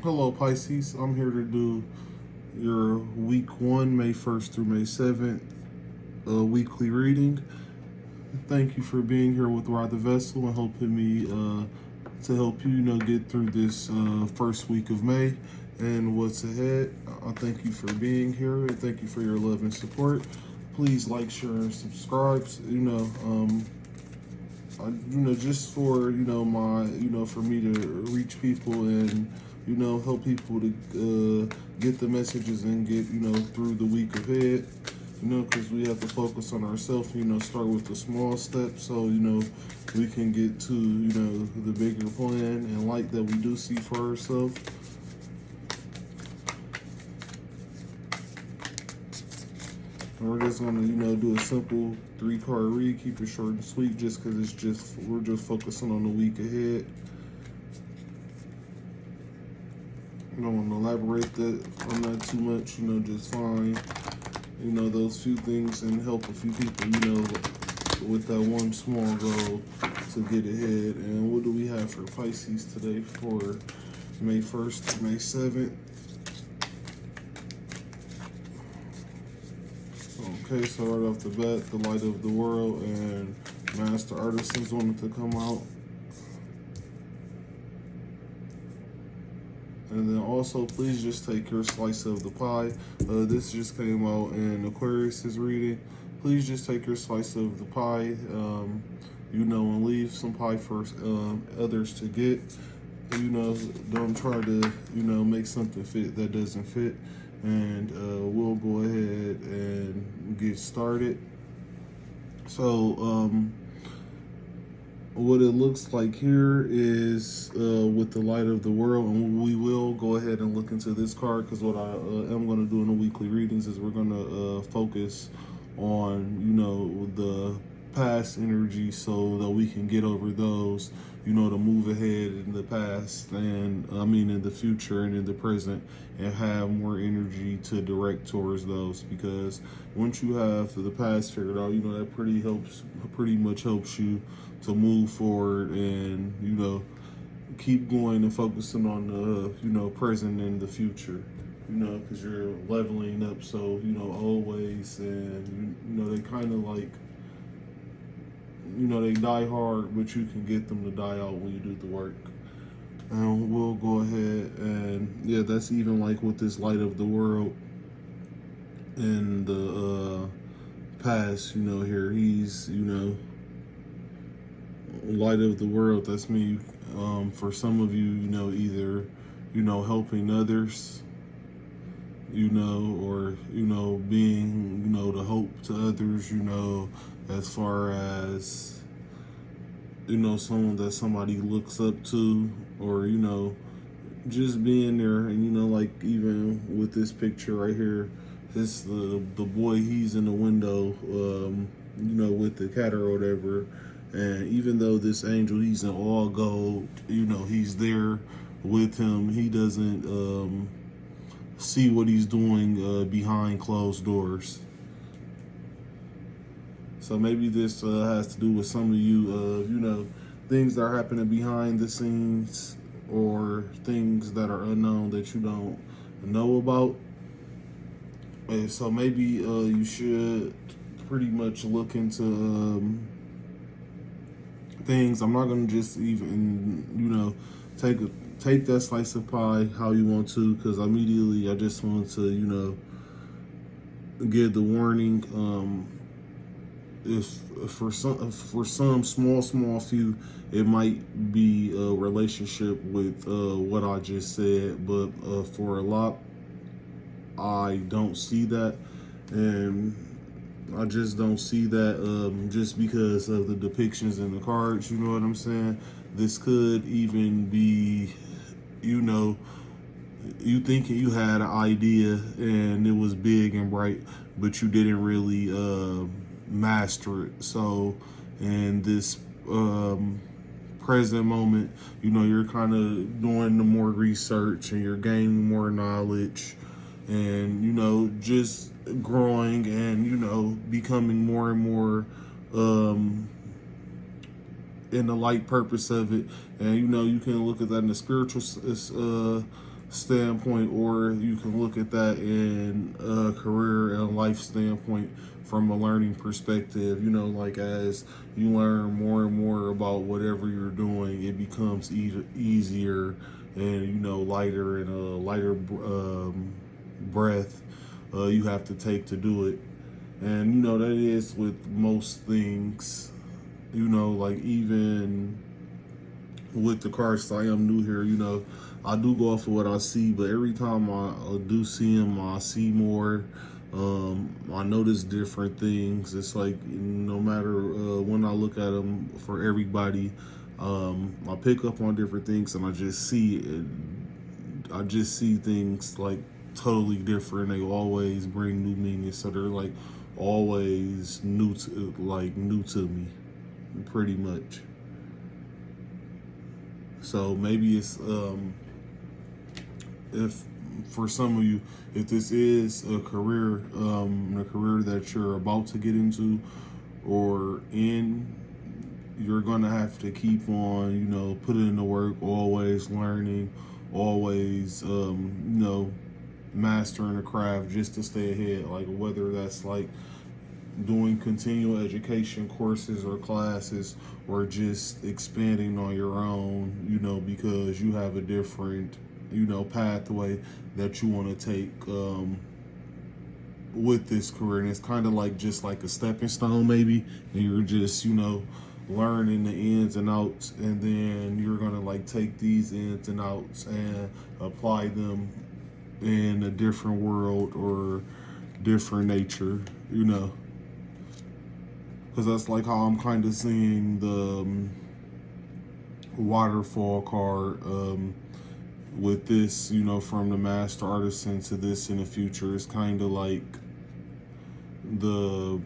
Hello, Pisces. I'm here to do your week 1, May 1st through May 7th, weekly reading. Thank you for being here with Ride the Vessel and helping me to help you, get through this first week of May and what's ahead. I thank you for being here and thank you for your love and support. Please like, share, and subscribe. Just for my for me to reach people and help people to get the messages and get through the week ahead. Because we have to focus on ourselves. Start with the small steps so we can get to the bigger plan and light that we do see for ourselves. And we're just gonna, do a simple 3-card read. Keep it short and sweet, just because we're just focusing on the week ahead. I don't want to elaborate on that too much. Just find, those few things and help a few people, with that one small goal to get ahead. And what do we have for Pisces today for May 1st to May 7th? Okay, so right off the bat, the Light of the World and Master Artisans wanted to come out. And then also, please just take your slice of the pie. This just came out in Aquarius's reading. Please just take your slice of the pie, and leave some pie for others to get. Don't try to, make something fit that doesn't fit. And we'll go ahead and get started. So, what it looks like here is with the Light of the World, and we will go ahead and look into this card because what I am going to do in the weekly readings is we're going to focus on, the past energy so that we can get over those, to move ahead in the past and in the future and in the present and have more energy to direct towards those, because once you have the past figured out, that pretty much helps you to move forward and, keep going and focusing on the, present and the future, because you're leveling up. So, always, and, they kind of like, they die hard, but you can get them to die out when you do the work. And we'll go ahead and, yeah, that's even like with this Light of the World in the past, here, he's, Light of the World, that's me. For some of you, either, helping others, or, being, the hope to others, as far as, someone that somebody looks up to, or, just being there. And, like even with this picture right here, this, the boy, he's in the window, with the cat or whatever. And even though this angel, he's in all gold, he's there with him. He doesn't see what he's doing behind closed doors. So maybe this has to do with some of you, things that are happening behind the scenes or things that are unknown that you don't know about. And so maybe you should pretty much look into things. I'm not gonna just even, take that slice of pie how you want to, because immediately I just want to, give the warning. If for some small few, it might be a relationship with what I just said, but for a lot, I don't see that, and I just don't see that just because of the depictions in the cards. You know what I'm saying? This could even be, you thinking you had an idea and it was big and bright, but you didn't really master it. So in this present moment, you're kind of doing the more research and you're gaining more knowledge and, just growing and, becoming more and more in the light purpose of it. And, you can look at that in the spiritual standpoint, or you can look at that in a career and life standpoint from a learning perspective. You know, like as you learn more and more about whatever you're doing, it becomes easier and, you know, lighter, and a lighter breath you have to take to do it. And, you know, that is with most things, you know, like even with the cards. I am new here, you know, I do go off of what I see, but every time I do see them, I see more. I notice different things. It's like no matter when I look at them for everybody, I pick up on different things, and I just see it. I just see things like totally different. They always bring new meanings, so they're like always new to me, pretty much. So maybe it's if for some of you, if this is a career that you're about to get into or in, you're gonna have to keep on, you know, putting in the work, always learning, always you know, mastering a craft just to stay ahead. Like whether that's like doing continual education courses or classes, or just expanding on your own, you know, because you have a different, you know, pathway that you want to take with this career. And it's kind of like just like a stepping stone maybe, and you're just, you know, learning the ins and outs, and then you're gonna like take these ins and outs and apply them in a different world or different nature, you know. Because that's like how I'm kind of seeing the waterfall card with this, you know, from the master artisan to this in the future. It's kind of like the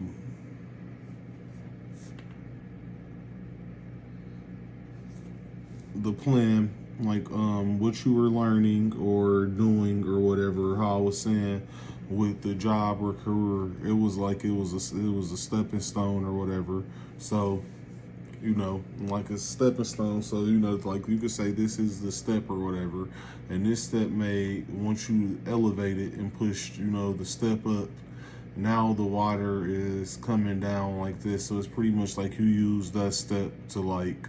plan, like what you were learning or doing or whatever. How I was saying with the job or career, it was like it was a stepping stone or whatever. So, you know, like a stepping stone. So, you know, like you could say this is the step or whatever, and this step may, once you elevate it and push, you know, the step up, now the water is coming down like this. So it's pretty much like you use that step to like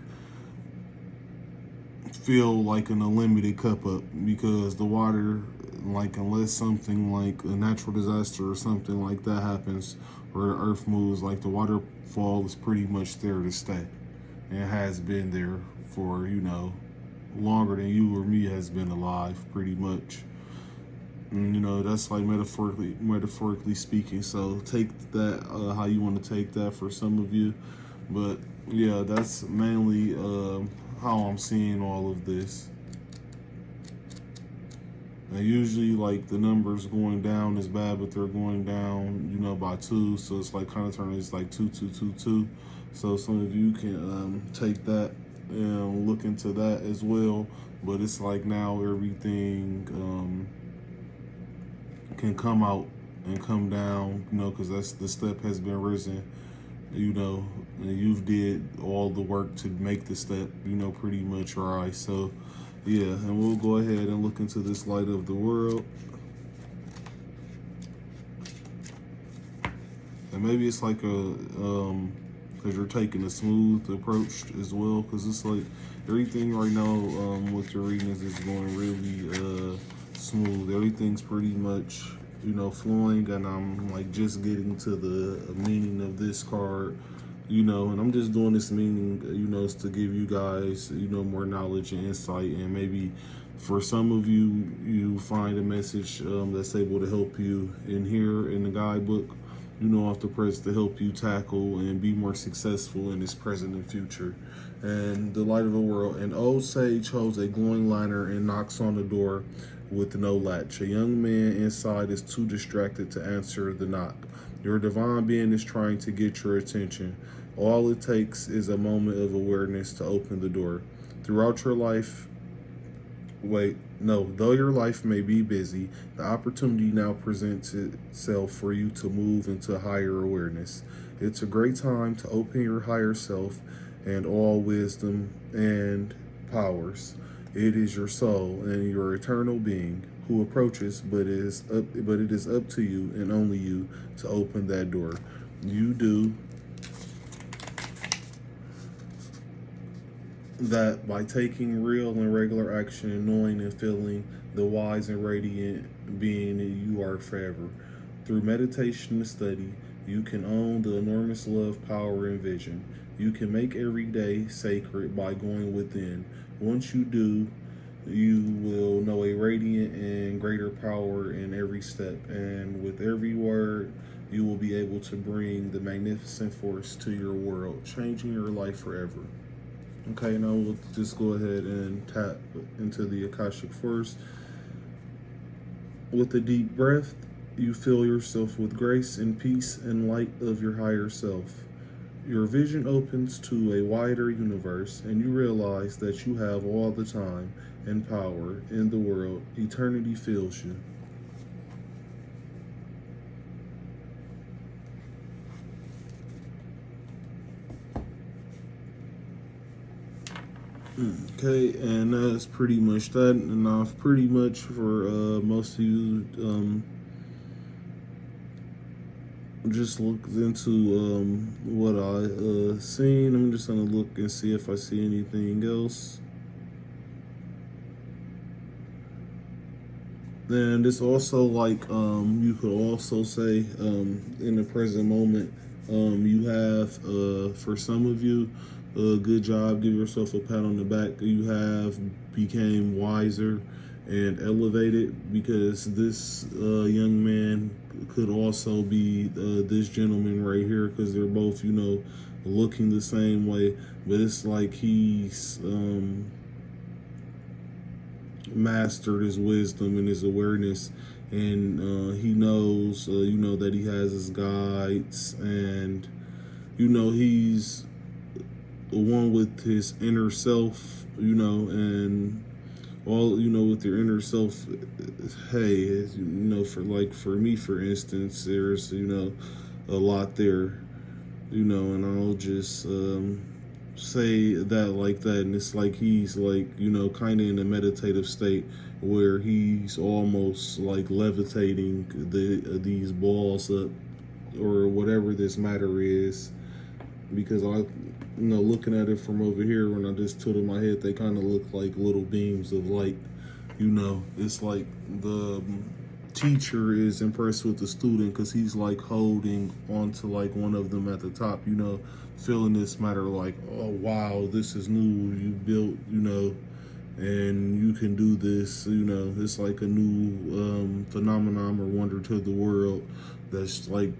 fill like an unlimited cup up, because the water, like unless something like a natural disaster or something like that happens, or the earth moves, like the waterfall is pretty much there to stay, and it has been there for, you know, longer than you or me has been alive, pretty much. And, you know, that's like metaphorically speaking. So take that how you want to take that for some of you, but yeah, that's mainly how I'm seeing all of this. And usually, like, the numbers going down is bad, but they're going down, you know, by 2. So it's like kind of turning, it's like 2, 2, 2, 2. So some of you can take that and look into that as well. But it's like now everything can come out and come down, you know, because that's the step has been risen, you know, and you've did all the work to make the step, you know, pretty much. All right, so yeah, and we'll go ahead and look into this light of the world. And maybe it's like a because you're taking a smooth approach as well, because it's like everything right now with your readings is going really smooth. Everything's pretty much, you know, flowing, and I'm like just getting to the meaning of this card, you know, and I'm just doing this meaning, you know, to give you guys, you know, more knowledge and insight, and maybe for some of you, you find a message that's able to help you in here in the guidebook, you know, off the press, to help you tackle and be more successful in this present and future. And the light of the world. An old sage holds a glowing lantern and knocks on the door with no latch. A young man inside is too distracted to answer the knock. Your divine being is trying to get your attention. All it takes is a moment of awareness to open the door. Throughout your life, though your life may be busy, the opportunity now presents itself for you to move into higher awareness. It's a great time to open your higher self and all wisdom and powers. It is your soul and your eternal being who approaches, but it is up to you and only you to open that door. You do that by taking real and regular action and knowing and feeling the wise and radiant being that you are forever. Through meditation and study, you can own the enormous love, power, and vision. You can make every day sacred by going within. Once you do, you will know a radiant and greater power in every step. And with every word, you will be able to bring the magnificent force to your world, changing your life forever. Okay, now we'll just go ahead and tap into the Akashic Force. With a deep breath, you fill yourself with grace and peace and light of your higher self. Your vision opens to a wider universe, and you realize that you have all the time and power in the world. Eternity fills you. Okay, and that's pretty much that. And I've pretty much for most of you just looked into what I seen. I'm just gonna look and see if I see anything else. And it's also like you could also say in the present moment you have for some of you good job, give yourself a pat on the back. You have became wiser and elevated because this young man could also be this gentleman right here because they're both looking the same way, but it's like he's mastered his wisdom and his awareness, and he knows that he has his guides, and he's one with his inner self, and all with your inner self. Hey, for me, for instance, there's a lot there, and I'll just say that like that, and it's like he's like kind of in a meditative state where he's almost like levitating these balls up or whatever this matter is, because I looking at it from over here, when I just tilted my head, they kind of look like little beams of light. It's like the teacher is impressed with the student because he's like holding onto like one of them at the top, feeling this matter like, oh wow, this is new, you built, and you can do this, it's like a new phenomenon or wonder to the world that's like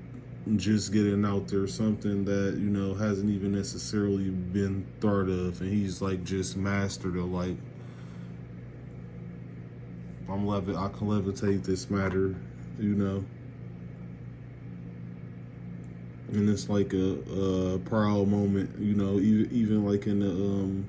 just getting out there, something that hasn't even necessarily been thought of, and he's like just mastered it. Like, I can levitate this matter, and it's like a proud moment, even like in the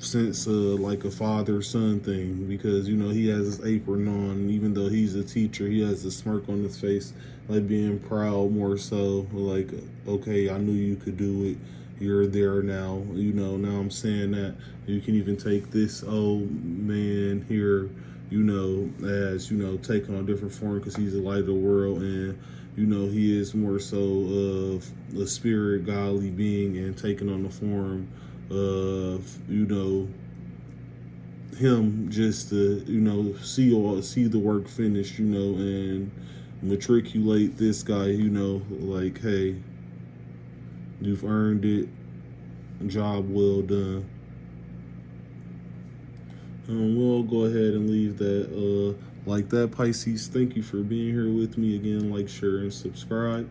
sense like a father-son thing, because he has his apron on, even though he's a teacher, he has a smirk on his face, like being proud more so, like, okay, I knew you could do it, you're there now, now I'm saying that you can even take this old man here, as taking on a different form because he's the light of the world, and he is more so of a spirit godly being and taking on the form of him just to see the work finished, and matriculate this guy, like, hey, you've earned it, job well done. We'll go ahead and leave that like that, Pisces. Thank you for being here with me again. Like, share, and subscribe.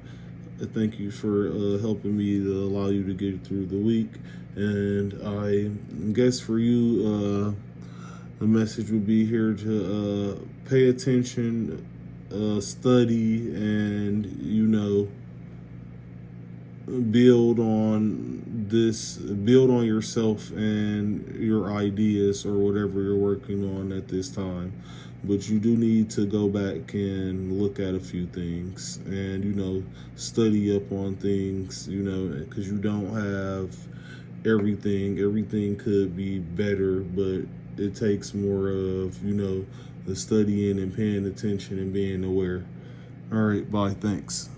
Thank you for helping me to allow you to get through the week. And I guess for you, the message would be here to pay attention, study, and build on yourself and your ideas or whatever you're working on at this time. But you do need to go back and look at a few things and study up on things, because you don't have everything. Everything could be better, but it takes more of, the studying and paying attention and being aware. All right, bye. Thanks.